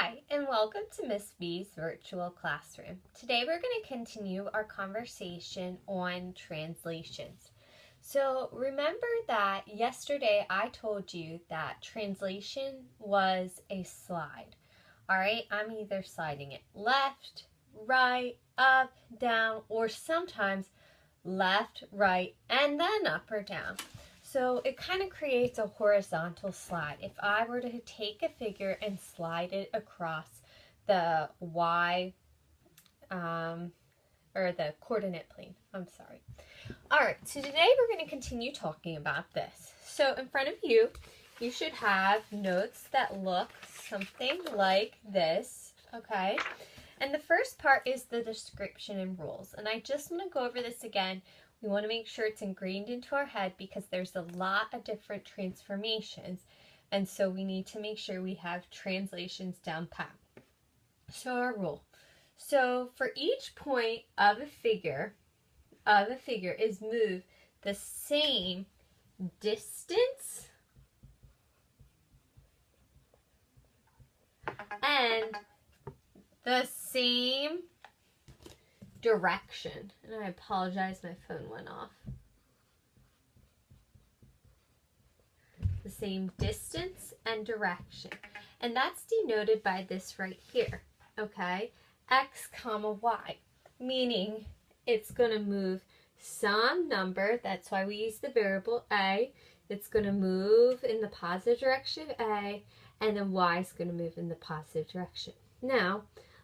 Hi, and welcome to Miss B's virtual classroom. Today we're going to continue our conversation on translations. So remember that yesterday I told you that translation was a slide. All right, I'm either sliding it left, right, up, down, or sometimes left, right, and then up or down. So it kind of creates a horizontal slide. If I were to take a figure and slide it across the Y, or the coordinate plane, I'm sorry. All right, so today we're going to continue talking about this. So in front of you, you should have notes that look something like this, okay? And the first part is the description and rules. And I just want to go over this again. We want to make sure it's ingrained into our head because there's a lot of different transformations. And so we need to make sure we have translations down pat. So our rule. So for each point of a figure is move the same distance and the same direction. And I apologize, my phone went off. The same distance and direction. And that's denoted by this right here, okay? X comma Y, meaning it's going to move some number. That's why we use the variable A. It's going to move in the positive direction of A, and then Y is going to move in the positive direction. Now,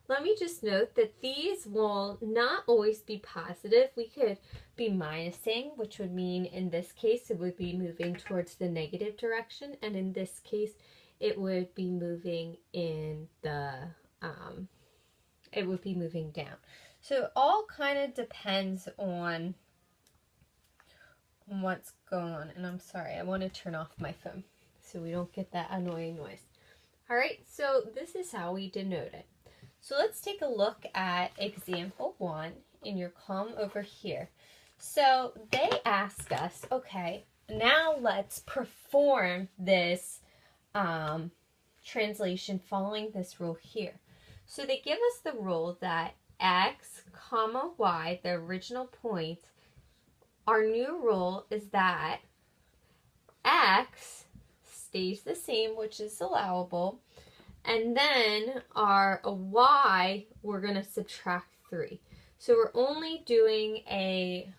let me just note that these will not always be positive. We could be minusing, which would mean in this case it would be moving towards the negative direction, and in this case it would be moving in the it would be moving down. So it all kind of depends on what's going on. And I'm sorry, I want to turn off my phone so we don't get that annoying noise. All right, so this is how we denote it. So let's take a look at example 1 in your column over here. So they ask us, okay, now let's perform this translation following this rule here. So they give us the rule that X comma Y, the original point, our new rule is that X stays the same, which is allowable, and then our Y, we're going to subtract 3. So we're only doing a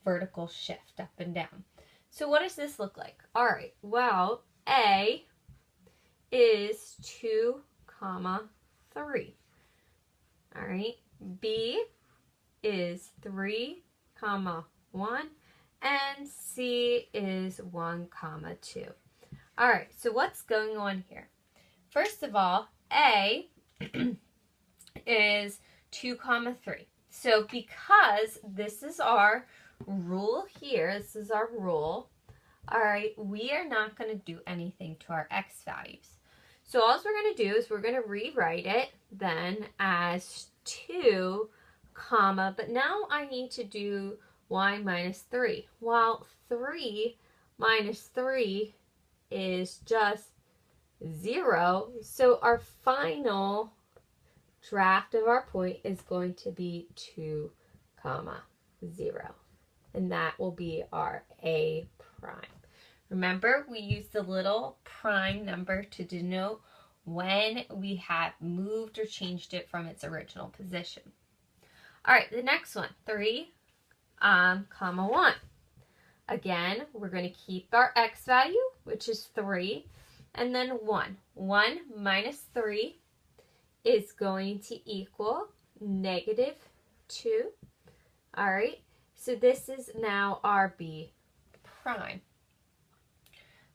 vertical shift up and down. So what does this look like? All right, well, A is 2 comma 3. All right, B is 3 comma 1, and C is 1 comma 2. All right, so what's going on here? First of all, A is 2 comma 3. So because this is our rule here, this is our rule, all right, we are not going to do anything to our X values. So all we're going to do is we're going to rewrite it then as 2 comma, but now I need to do Y minus 3. Well, 3 minus 3 is just 0. So our final draft of our point is going to be 2 comma 0. And that will be our A prime. Remember, we use the little prime number to denote when we have moved or changed it from its original position. All right, the next one, 3 comma 1. Again, we're going to keep our X value, which is 3, and then 1. 1 minus 3 is going to equal negative 2. All right, so this is now our B prime.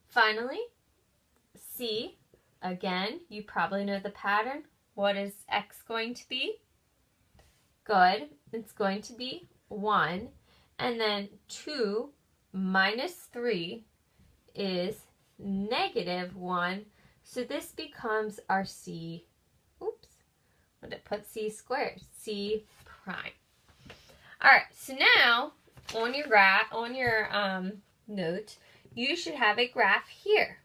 Finally, C, again, you probably know the pattern. What is X going to be? Good, it's going to be 1, and then 2 minus 3 is negative 1, so this becomes our C, oops, I'm going to put C squared, C prime. All right, so now on your graph, on your note, you should have a graph here.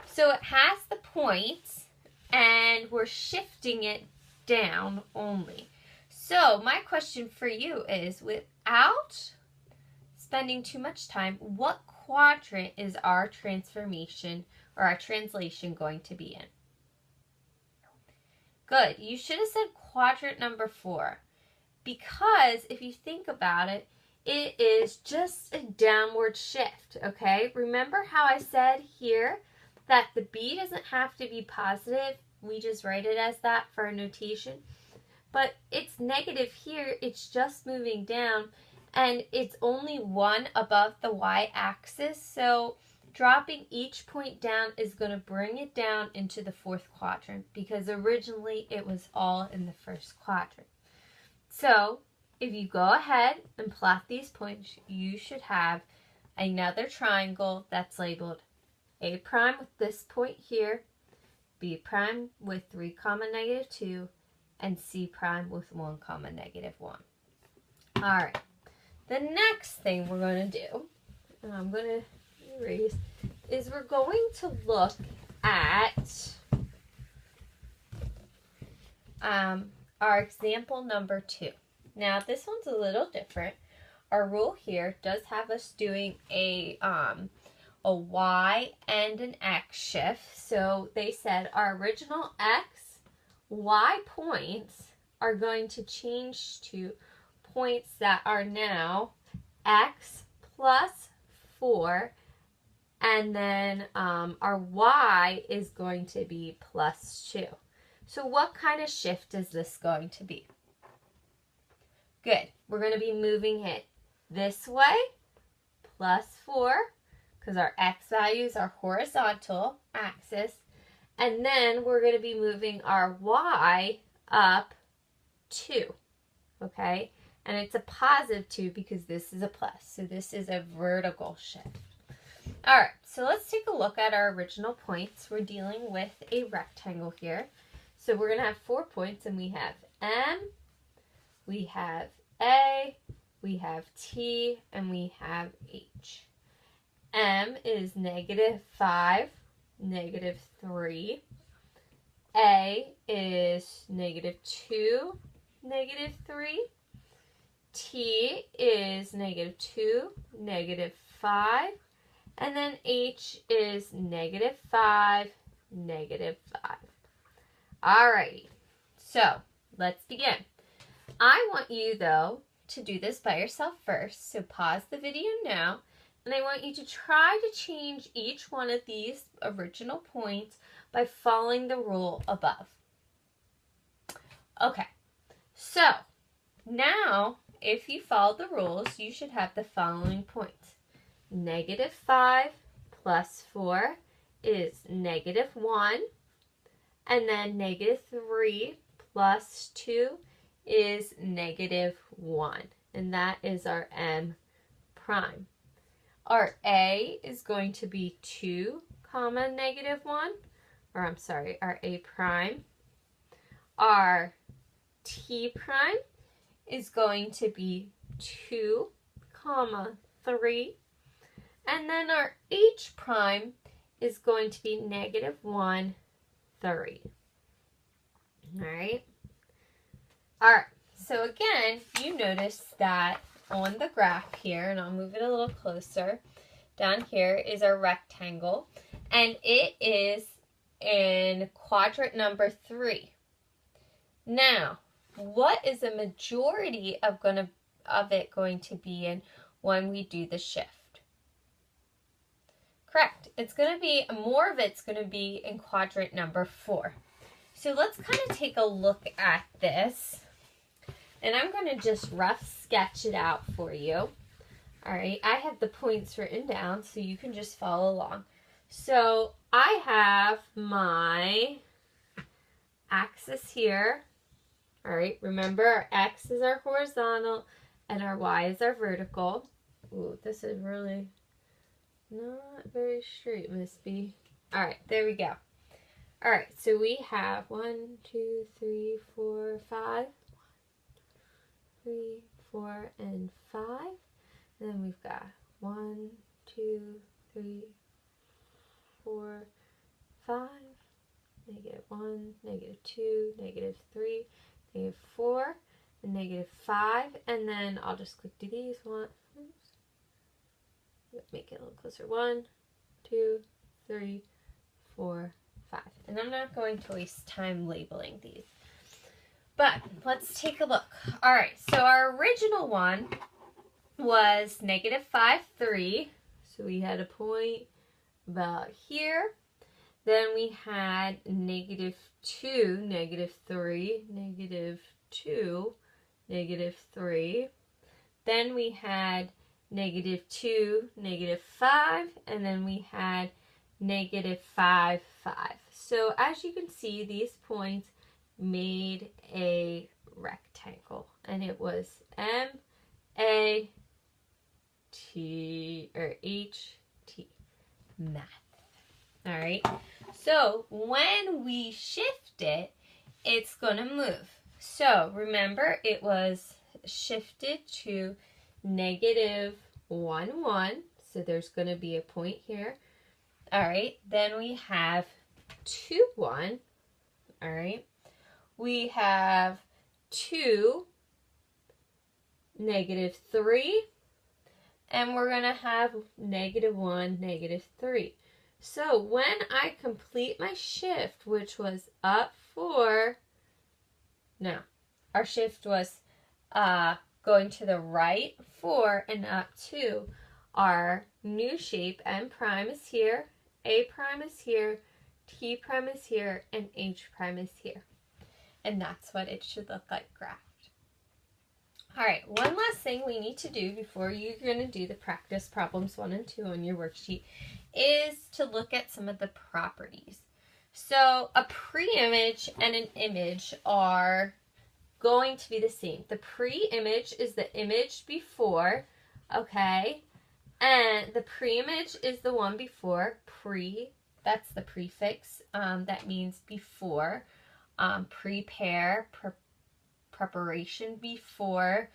So it has the points and we're shifting it down only. So my question for you is, without spending too much time, what quadrant is our transformation or our translation going to be in? Good. You should have said quadrant number 4, because if you think about it, it is just a downward shift, okay? Remember how I said here that the B doesn't have to be positive. We just write it as that for our notation. But it's negative here. It's just moving down, and it's only 1 above the y-axis. So dropping each point down is going to bring it down into the 4th quadrant, because originally it was all in the 1st quadrant. So if you go ahead and plot these points, you should have another triangle that's labeled A prime with this point here, B prime with 3, -2, and C prime with 1, -1. All right. The next thing we're going to do, and I'm going to erase, is we're going to look at our example number 2. Now this one's a little different. Our rule here does have us doing a y and an x shift. So they said our original x, y points are going to change to points that are now x plus 4, and then our y is going to be plus 2. So what kind of shift is this going to be? Good. We're going to be moving it this way, plus 4, because our x values are horizontal axis. And then we're going to be moving our y up 2, okay? And it's a positive 2 because this is a plus. So this is a vertical shift. All right, so let's take a look at our original points. We're dealing with a rectangle here. So we're going to have 4 points, and we have M, we have A, we have T, and we have H. M is -5, -3. A is -2, -3. T is -2, -5. And then H is -5, -5. Alrighty, so let's begin. I want you, though, to do this by yourself first. So pause the video now, and I want you to try to change each one of these original points by following the rule above. Okay, so now if you follow the rules, you should have the following points. -5 plus 4 is -1. And then -3 plus 2 is -1. And that is our M prime. Our A is going to be 2, -1. Or I'm sorry, our A prime. Our T prime is going to be 2, 3. And then our H prime is going to be -1, 3. Alright. Alright, so again, you notice that on the graph here, and I'll move it a little closer, down here is our rectangle, and it is in quadrant number 3. Now, what is the majority of it going to be in when we do the shift? Correct. It's going to be, more of it's going to be in quadrant number 4. So let's kind of take a look at this. And I'm going to just rough sketch it out for you. All right. I have the points written down so you can just follow along. So I have my axis here. All right. Remember, our X is our horizontal and our Y is our vertical. Ooh, this is really not very straight, Miss B. All right, there we go. All right, so we have 1, 2, 3, 4, 5. 3, 4, and 5. And then we've got 1, 2, 3, 4, 5. -1, -2, -3, -4, and -5, and then I'll just quick do these. Make it a little closer. 1, 2, 3, 4, 5. And I'm not going to waste time labeling these. But let's take a look. All right, so our original one was -5, 3. So we had a point about here. Then we had -2, -3, -2, -3. Then we had -2, -5, and then we had -5, 5. So as you can see, these points made a rectangle, and it was M-A-T or H-T, math. All right, so when we shift it, it's going to move. So remember, it was shifted to -1, 1. So there's going to be a point here. All right, then we have 2, 1. All right, we have 2, -3, and we're going to have -1, -3. So when I complete my shift, which was up 4, no, our shift was going to the right 4 and up 2. Our new shape, M prime is here, A prime is here, T prime is here, and H prime is here. And that's what it should look like graphed. All right, one last thing we need to do before you're going to do the practice problems 1 and 2 on your worksheet is to look at some of the properties. So a pre-image and an image are going to be the same. The pre-image is the image before, okay? And the pre-image is the one before, pre, that's the prefix, that means before, prepare, preparation before,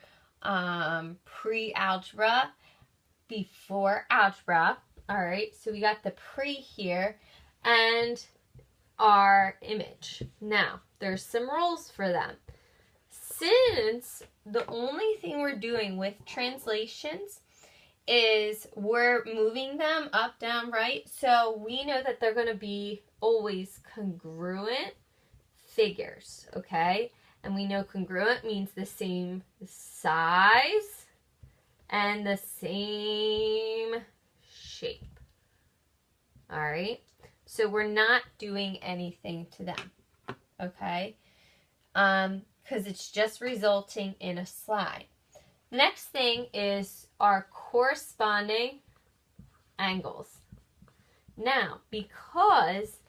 pre-algebra, before algebra. All right, so we got the pre here and our image. Now, there's some rules for them. Since the only thing we're doing with translations is we're moving them up, down, right, so we know that they're going to be always congruent figures, okay? And we know congruent means the same size and the same shape. All right, so we're not doing anything to them, okay? Because it's just resulting in a slide. The next thing is our corresponding angles. Now, because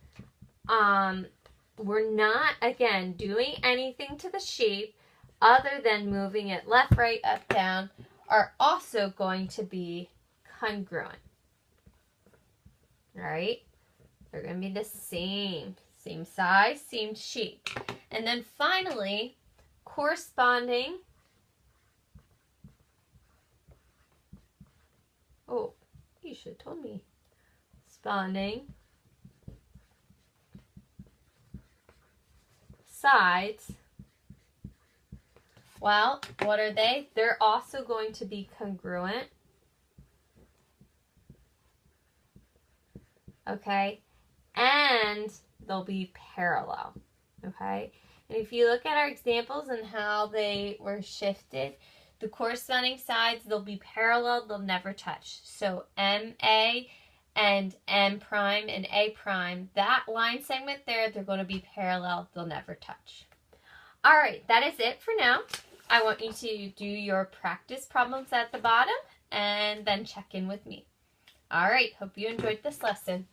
we're not, again, doing anything to the shape other than moving it left, right, up, down, are also going to be congruent. All right? They're going to be the same size, same shape. And then finally, corresponding, oh, you should have told me, corresponding sides. Well, what are they? They're also going to be congruent. Okay, and they'll be parallel. Okay, and if you look at our examples and how they were shifted, the corresponding sides, they'll be parallel, they'll never touch. So MA and M prime and A prime, that line segment there, they're going to be parallel, they'll never touch. All right, that is it for now. I want you to do your practice problems at the bottom and then check in with me. All right, hope you enjoyed this lesson.